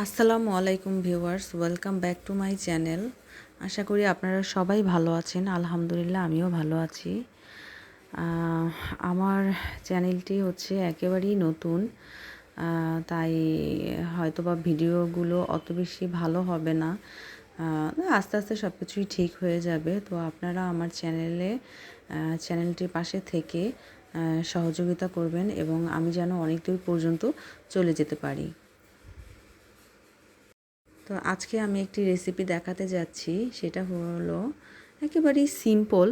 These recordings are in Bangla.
আসসালামু আলাইকুম viewers, welcome back to my channel. আশা করি আপনারা সবাই ভালো আছেন। আলহামদুলিল্লাহ আমিও ভালো আছি। আমার চ্যানেলটি হচ্ছে একেবারেই নতুন, তাই হয়তোবা ভিডিওগুলো অত বেশি ভালো হবে না। আস্তে আস্তে সব কিছুই ঠিক হয়ে যাবে। তো আপনারা আমার চ্যানেলটির পাশে থেকে সহযোগিতা করবেন এবং আমি যেন অনেক দূর পর্যন্ত চলে যেতে পারি। তো আজকে আমি একটি রেসিপি দেখাতে যাচ্ছি, সেটা হলো একেবারেই সিম্পল।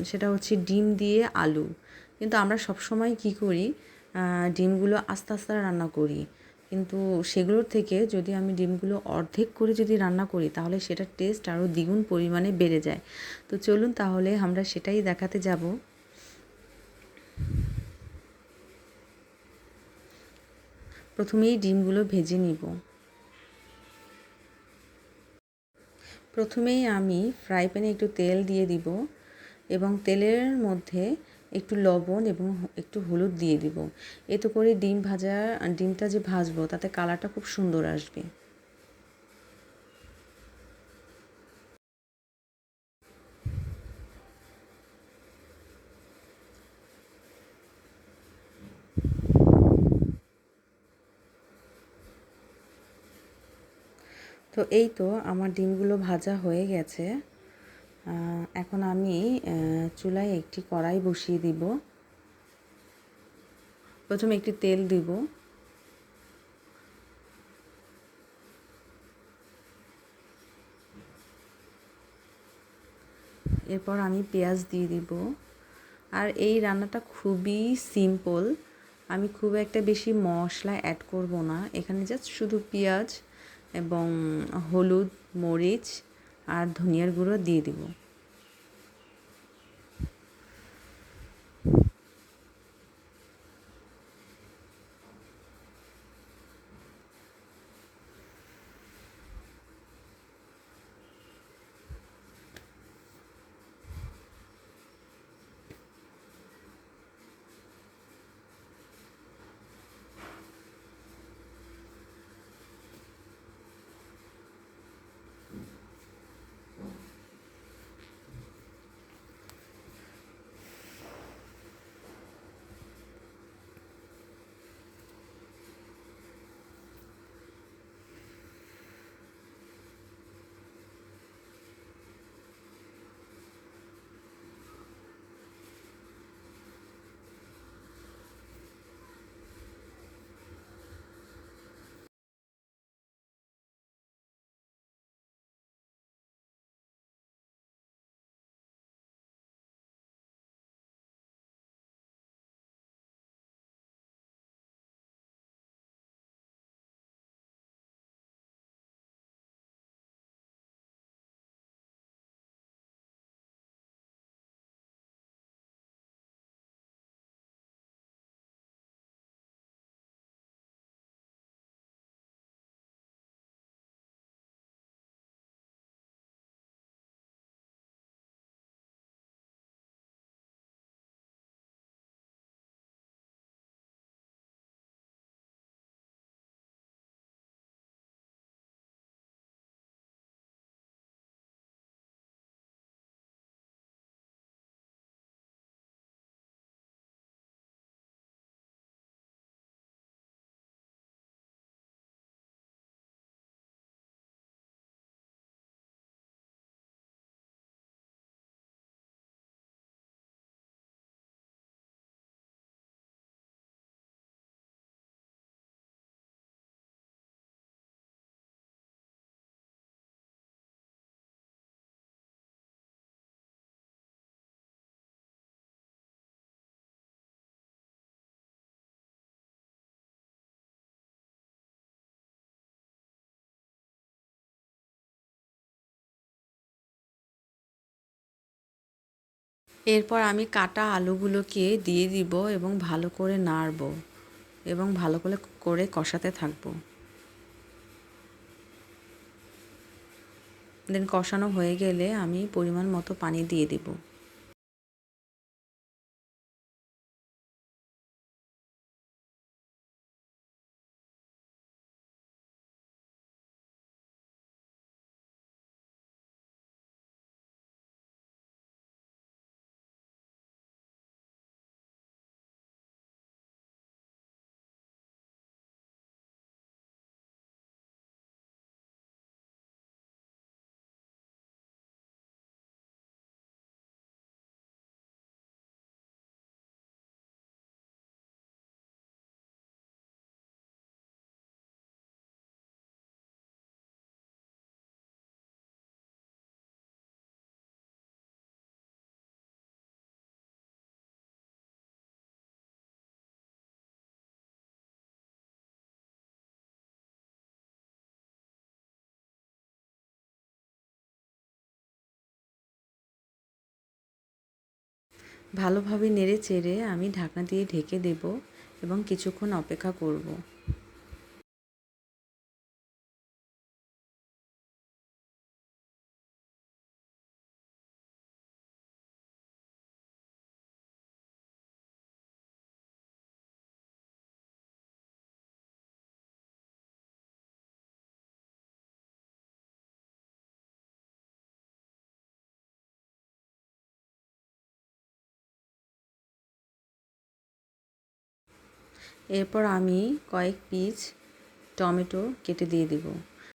সেটা হচ্ছে ডিম দিয়ে আলু। কিন্তু আমরা সবসময় কী করি, ডিমগুলো আস্তে আস্তে রান্না করি, কিন্তু সেগুলোর থেকে যদি আমি ডিমগুলো অর্ধেক করে যদি রান্না করি তাহলে সেটার টেস্ট আরও দ্বিগুণ পরিমাণে বেড়ে যায়। তো চলুন তাহলে আমরা সেটাই দেখাতে যাব। প্রথমেই ডিমগুলো ভেজে নিব। প্রথমেই আমি ফ্রাই প্যানে একটু তেল দিয়ে দিব এবং তেলের মধ্যে একটু লবণ এবং একটু হলুদ দিয়ে দিব। এতে করে ডিমটা যে ভাজবো তাতে কালারটা খুব সুন্দর আসবে। তো এই তো আমার ডিমগুলো ভাজা হয়ে গেছে। এখন আমি চুলায় একটি কড়াই বসিয়ে দিব। প্রথমে একটি তেল দিব। এরপর আমি পেঁয়াজ দিয়ে দিব। আর এই রান্নাটা খুবই সিম্পল। আমি খুব একটা বেশি মশলা অ্যাড করব না। এখানে জাস্ট শুধু পেঁয়াজ এবং হলুদ, মরিচ আর ধনিয়ার গুঁড়ো দিয়ে দিব। এরপর আমি কাটা আলুগুলোকে দিয়ে দিব এবং ভালো করে নাড়ব এবং ভালো করে কষাতে থাকব। দেন কষানো হয়ে গেলে আমি পরিমাণ মতো পানি দিয়ে দিব। ভালোভাবে নেড়ে চেড়ে আমি ঢাকনা দিয়ে ঢেকে দেব এবং কিছুক্ষণ অপেক্ষা করব। এরপর আমি কয়েক পিস টমেটো কেটে দিয়ে দেব।